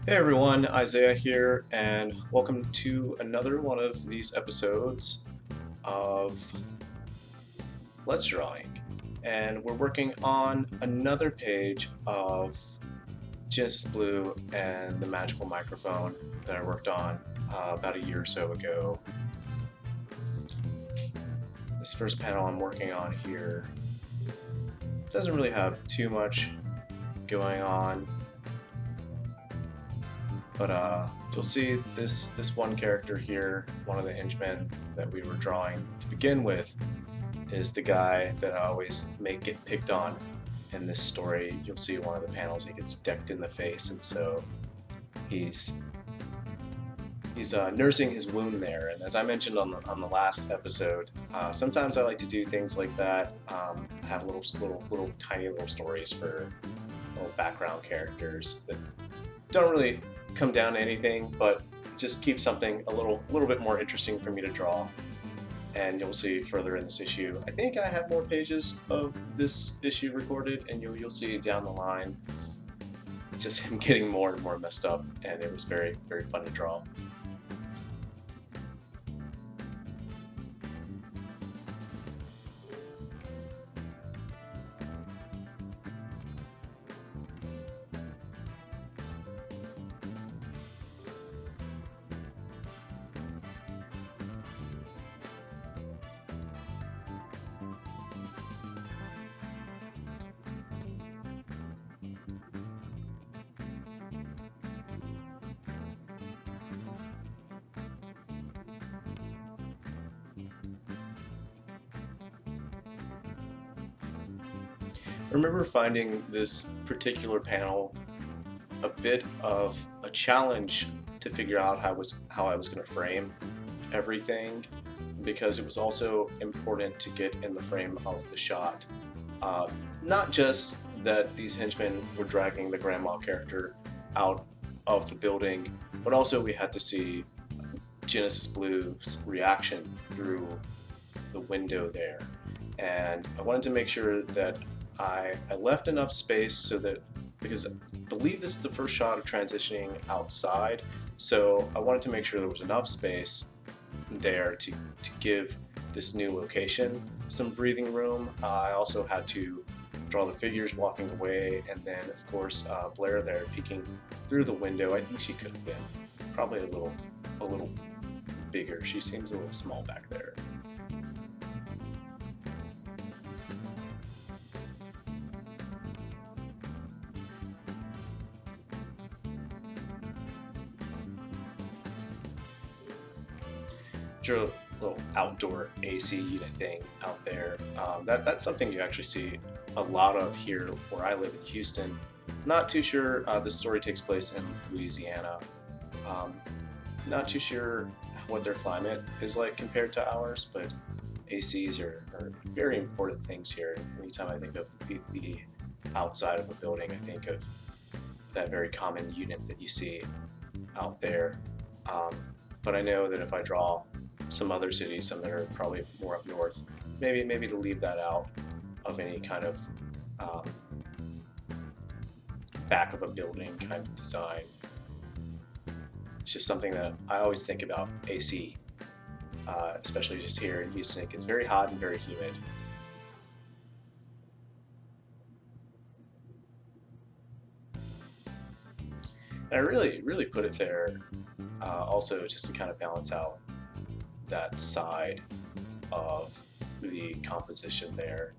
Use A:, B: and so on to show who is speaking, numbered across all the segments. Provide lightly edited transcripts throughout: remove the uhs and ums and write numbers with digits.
A: Hey everyone, Isaiah here, and welcome to another one of these episodes of Let's Drawing. And we're working on another page of Genesis Blue and the magical microphone that I worked on about a year or so ago. This first panel I'm working on here doesn't really have too much going on, but you'll see this one character here, one of the henchmen that we were drawing to begin with, is the guy that I always get picked on in this story. You'll see one of the panels he gets decked in the face, and so he's nursing his wound there. And as I mentioned on the last episode, sometimes I like to do things like that. Have little tiny little stories for little background characters that don't really come down to anything, but just keep something a little bit more interesting for me to draw. And you'll see further in this issue. I think I have more pages of this issue recorded, and you'll see down the line just him getting more and more messed up, and it was very, very fun to draw. I remember finding this particular panel a bit of a challenge to figure out how I was going to frame everything, because it was also important to get in the frame of the shot. Uh, Not just that these henchmen were dragging the grandma character out of the building, but also we had to see Genesis Blue's reaction through the window there. And I wanted to make sure that I left enough space so that, because I believe this is the first shot of transitioning outside, so I wanted to make sure there was enough space there to give this new location some breathing room. I also had to draw the figures walking away, and then of course Blair there peeking through the window. I think she could have been probably a little bigger. She seems a little small back there. Drew a little outdoor AC unit thing out there. That's something you actually see a lot of here where I live in Houston. Not too sure. This story takes place in Louisiana. Um, Not too sure what their climate is like compared to ours, but ACs are very important things here. Anytime I think of the outside of a building, I think of that very common unit that you see out there. Um, but I know that if I draw some other cities, some that are probably more up north, maybe to leave that out of any kind of um, back of a building kind of design. It's just something that I always think about AC, especially just here in Houston. It gets very hot and very humid. And I really put it there also just to kind of balance out that side of the composition there.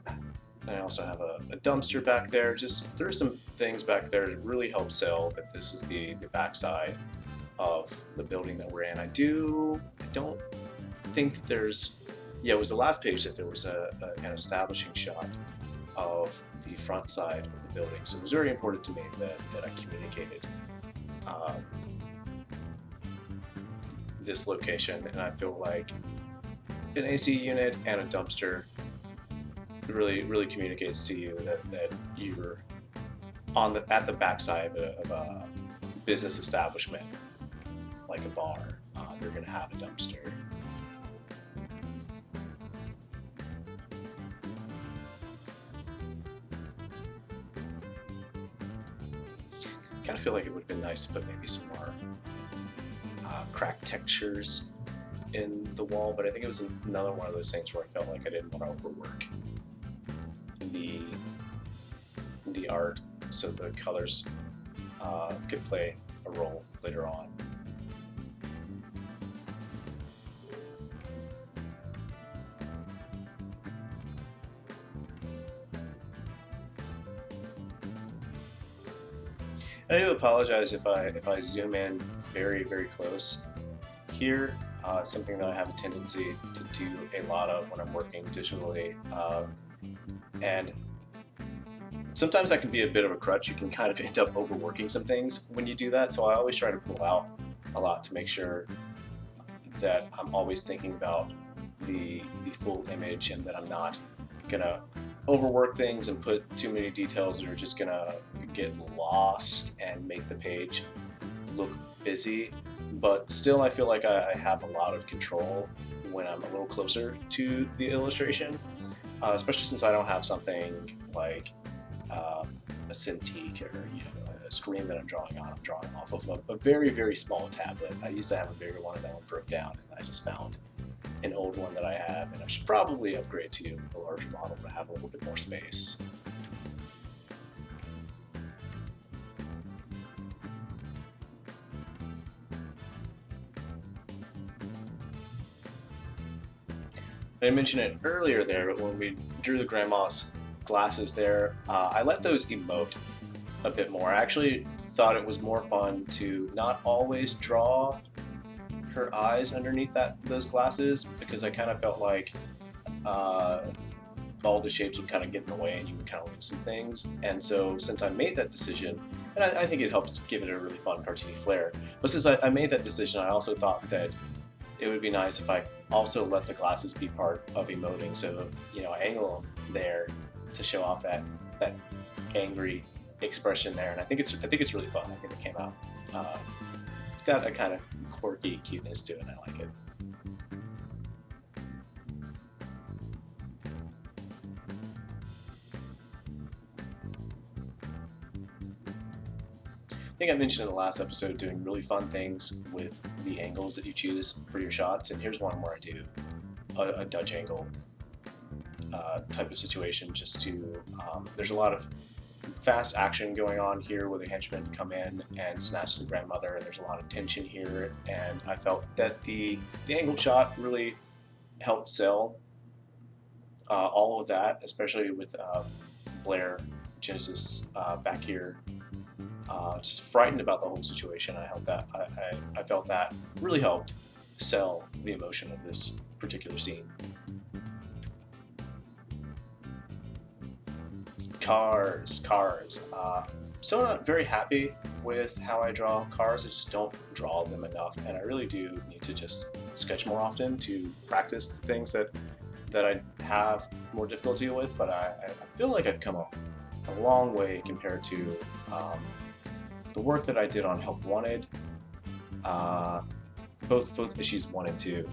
A: And I also have a dumpster back there. Just there's some things back there to really help sell that this is the backside of the building that we're in. I don't think that there's, yeah, it was the last page that there was an establishing shot of the front side of the building. So it was very important to me that I communicated this location, and I feel like an AC unit and a dumpster really communicates to you that you're at the backside of a business establishment like a bar. You're going to have a dumpster. kind of feel like it would have been nice to put maybe some more cracked textures in the wall, but I think it was another one of those things where I felt like I didn't want to overwork the art, so the colors could play a role later on. I do apologize if I zoom in very, very close here. Something that I have a tendency to do a lot of when I'm working digitally, and sometimes that can be a bit of a crutch. You can kind of end up overworking some things when you do that, so I always try to pull out a lot to make sure that I'm always thinking about the full image, and that I'm not gonna overwork things and put too many details that are just gonna get lost and make the page look busy. But still, I feel like I have a lot of control when I'm a little closer to the illustration, especially since I don't have something like a Cintiq or a screen that I'm drawing on. I'm drawing off of a very, very small tablet. I used to have a bigger one, and that one broke down, and I just found an old one that I have, and I should probably upgrade to a larger model to have a little bit more space. I mentioned it earlier there, but when we drew the grandma's glasses there, I let those emote a bit more. I actually thought it was more fun to not always draw her eyes underneath those glasses, because I kind of felt like all the shapes would kind of get in the way and you would kind of lose some things. And so since I made that decision, and I think it helps give it a really fun cartoony flair, but since I made that decision, I also thought that it would be nice if I also let the glasses be part of emoting. So, I angle them there to show off that angry expression there, and I think it's really fun. I think it came out. It's got a kind of quirky cuteness to it, and I like it. I think I mentioned in the last episode doing really fun things with the angles that you choose for your shots, and here's one where I do a Dutch angle type of situation, just to there's a lot of fast action going on here where the henchmen come in and snatch the grandmother, and there's a lot of tension here, and I felt that the angled shot really helped sell all of that, especially with Blair Genesis back here. Just frightened about the whole situation. I felt that really helped sell the emotion of this particular scene. Cars. So not very happy with how I draw cars. I just don't draw them enough, and I really do need to just sketch more often to practice the things that I have more difficulty with. But I feel like I've come a long way compared to the work that I did on Help Wanted, both issues 1 and 2,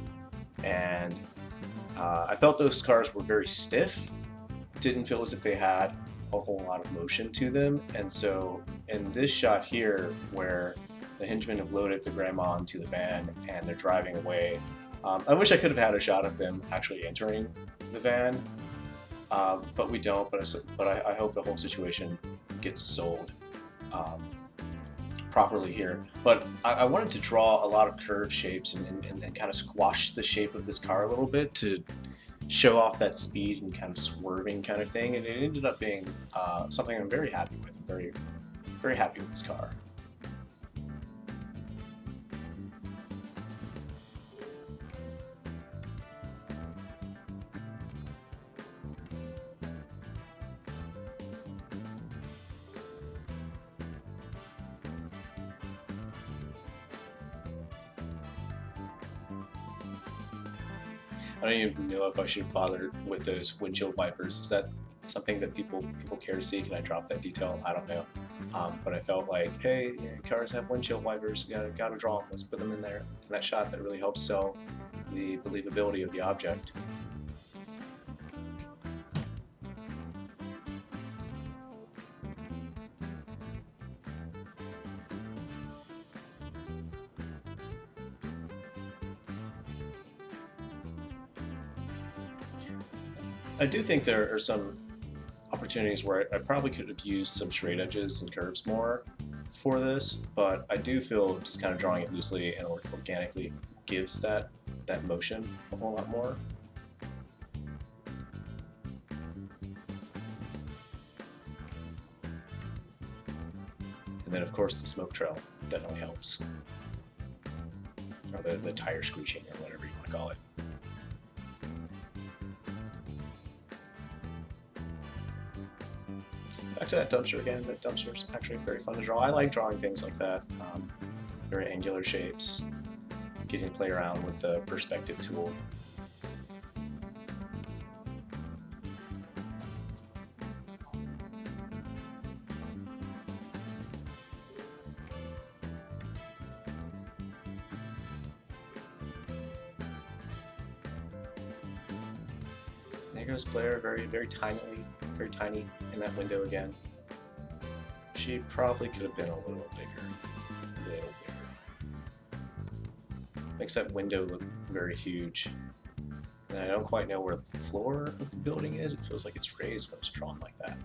A: and I felt those cars were very stiff. Didn't feel as if they had a whole lot of motion to them, and so in this shot here, where the henchmen have loaded the grandma onto the van and they're driving away, I wish I could have had a shot of them actually entering the van, but we don't. But I hope the whole situation gets sold properly here. But I wanted to draw a lot of curved shapes and kind of squash the shape of this car a little bit to show off that speed and kind of swerving kind of thing, and it ended up being something I'm very happy with. Very, very happy with this car. I don't even know if I should bother with those windshield wipers. Is that something that people care to see? Can I drop that detail? I don't know. But I felt like, hey, cars have windshield wipers. Gotta draw them. Let's put them in there. In that shot, that really helps sell the believability of the object. I do think there are some opportunities where I probably could have used some straight edges and curves more for this, but I do feel just kind of drawing it loosely and organically gives that motion a whole lot more. And then of course the smoke trail definitely helps. Or the tire screeching or whatever you want to call it. Back to that dumpster again. That dumpster is actually very fun to draw. I like drawing things like that. Very angular shapes. Getting to play around with the perspective tool. There goes Blair, very tiny in that window again. She probably could have been a little bigger. Makes that window look very huge. And I don't quite know where the floor of the building is. It feels like it's raised when it's drawn like that.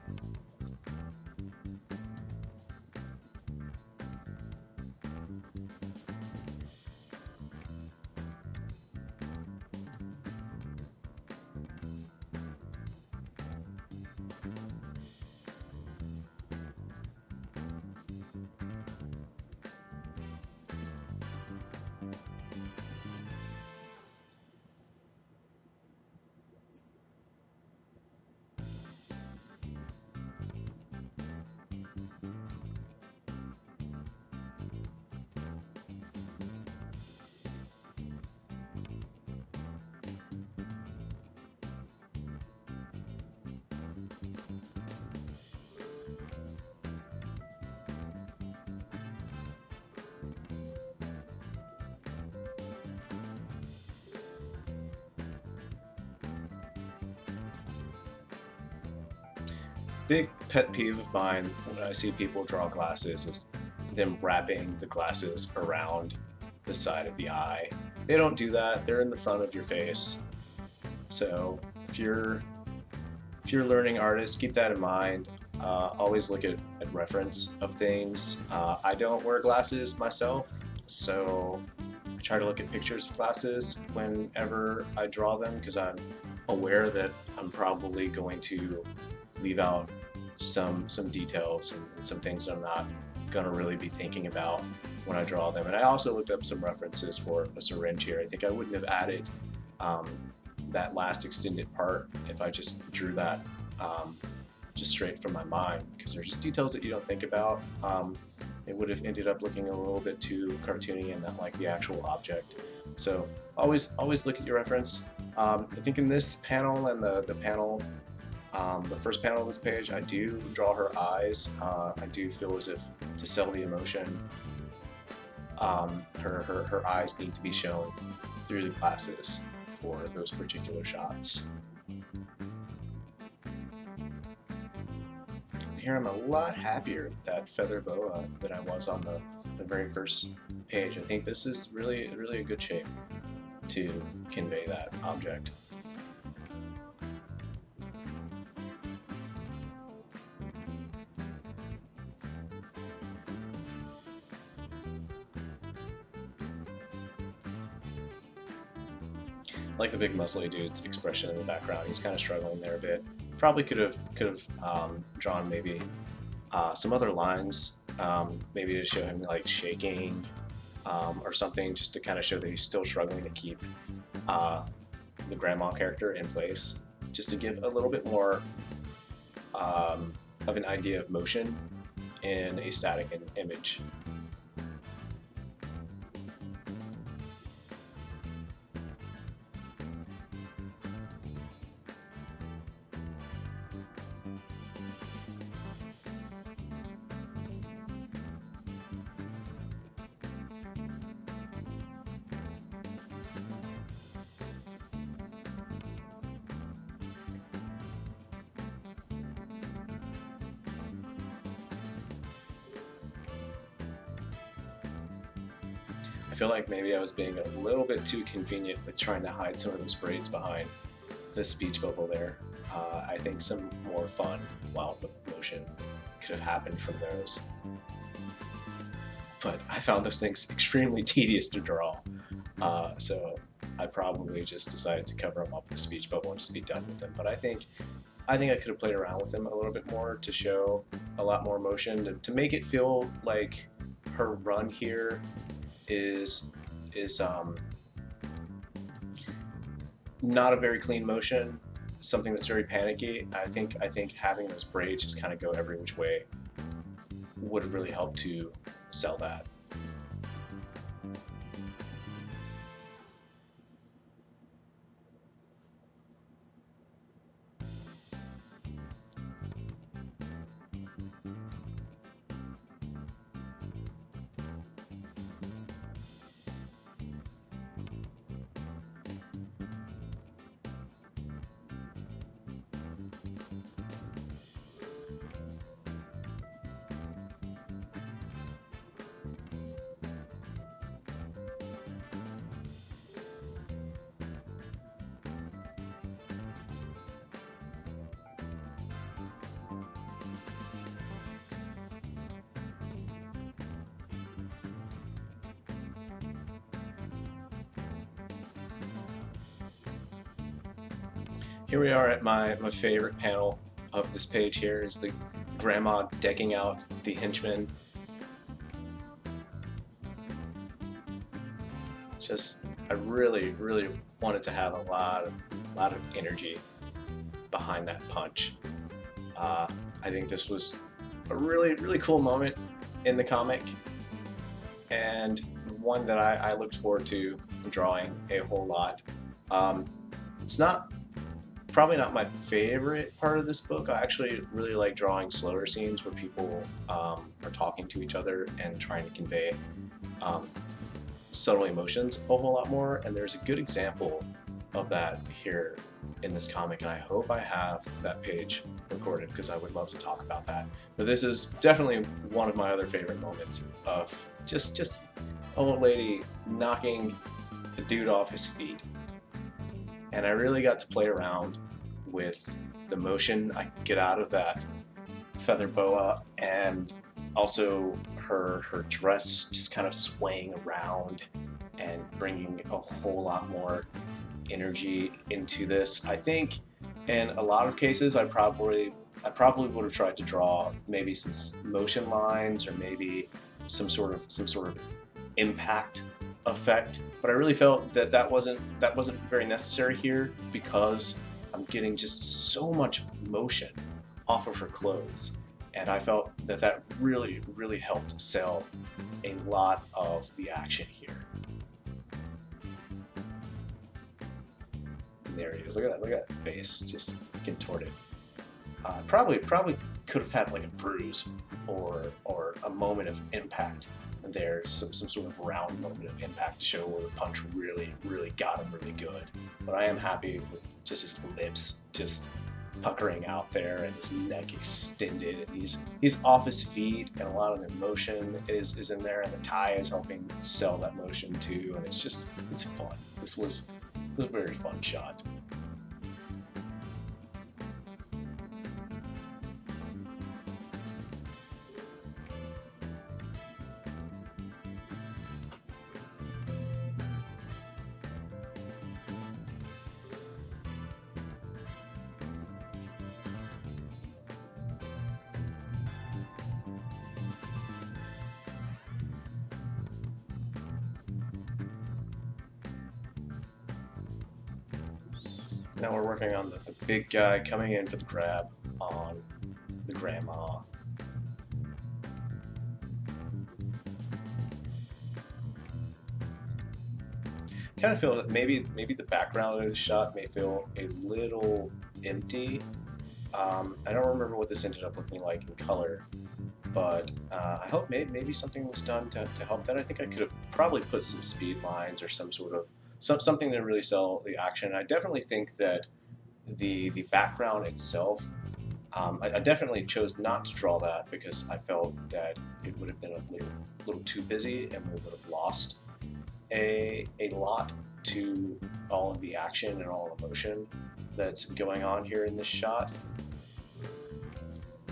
A: Big pet peeve of mine when I see people draw glasses is them wrapping the glasses around the side of the eye. They don't do that. They're in the front of your face. So if you're learning artist, keep that in mind. Always look at reference of things. I don't wear glasses myself, so I try to look at pictures of glasses whenever I draw them because I'm aware that I'm probably going to leave out some details and some things that I'm not going to really be thinking about when I draw them. And I also looked up some references for a syringe here. I think I wouldn't have added that last extended part if I just drew that just straight from my mind, because there's just details that you don't think about. It would have ended up looking a little bit too cartoony and not like the actual object. So always look at your reference. I think in this panel and the panel, the first panel of this page, I do draw her eyes. I do feel as if to sell the emotion, her eyes need to be shown through the glasses for those particular shots. Here I'm a lot happier with that feather boa than I was on the very first page. I think this is really a good shape to convey that object. I like the big muscly dude's expression in the background. He's kind of struggling there a bit. Probably could have drawn maybe some other lines, maybe to show him like shaking or something, just to kind of show that he's still struggling to keep the grandma character in place, just to give a little bit more of an idea of motion in a static image. I feel like maybe I was being a little bit too convenient with trying to hide some of those braids behind the speech bubble there. I think some more fun wild motion could have happened from those. But I found those things extremely tedious to draw. So I probably just decided to cover them up with a speech bubble and just be done with them. But I think I could have played around with them a little bit more to show a lot more motion to make it feel like her run here is not a very clean motion, something that's very panicky. I think having those braids just kind of go every which way would have really helped to sell that. Here we are at my favorite panel of this page. Here is the grandma decking out the henchman. Just, I really wanted to have a lot of energy behind that punch. I think this was a really cool moment in the comic, and one that I looked forward to drawing a whole lot. It's probably not my favorite part of this book. I actually really like drawing slower scenes where people are talking to each other and trying to convey subtle emotions a whole lot more, and there's a good example of that here in this comic, and I hope I have that page recorded because I would love to talk about that. But this is definitely one of my other favorite moments of just old lady knocking the dude off his feet. And I really got to play around with the motion I could get out of that feather boa, and also her dress just kind of swaying around and bringing a whole lot more energy into this. I think in a lot of cases I probably would have tried to draw maybe some motion lines or maybe some sort of impact effect, but I really felt that wasn't very necessary here because I'm getting just so much motion off of her clothes, and I felt that really helped sell a lot of the action here. And there he is. Look at that face, just contorted. Probably could have had like a bruise or a moment of impact there, some sort of round moment of impact to show where the punch really got him really good. But I am happy with just his lips just puckering out there and his neck extended, and he's off his feet, and a lot of the motion is in there, and the tie is helping sell that motion too, and it's fun. This was a very fun shot. Now we're working on the big guy coming in for the grab on the grandma. Kind of feel that maybe the background of the shot may feel a little empty. I don't remember what this ended up looking like in color, but I hope maybe something was done to help that. I think I could have probably put some speed lines or some sort of something to really sell the action. I definitely think that the background itself, I definitely chose not to draw that because I felt that it would have been a little too busy and we would have lost a lot to all of the action and all the motion that's going on here in this shot.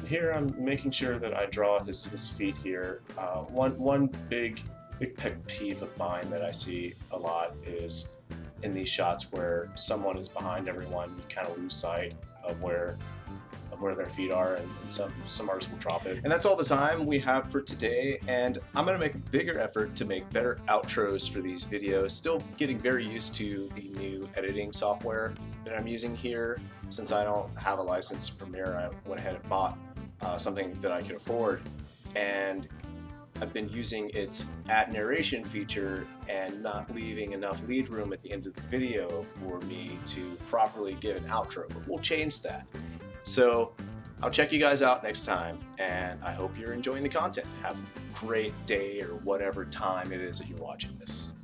A: Here I'm making sure that I draw his feet here. One big pet peeve of mine that I see a lot is in these shots where someone is behind everyone, you kind of lose sight of where their feet are, and some artists will drop it. And that's all the time we have for today, and I'm going to make a bigger effort to make better outros for these videos. Still getting very used to the new editing software that I'm using here. Since I don't have a license to Premiere, I went ahead and bought something that I could afford, and I've been using its add narration feature and not leaving enough lead room at the end of the video for me to properly give an outro, but we'll change that. So I'll check you guys out next time, and I hope you're enjoying the content. Have a great day or whatever time it is that you're watching this.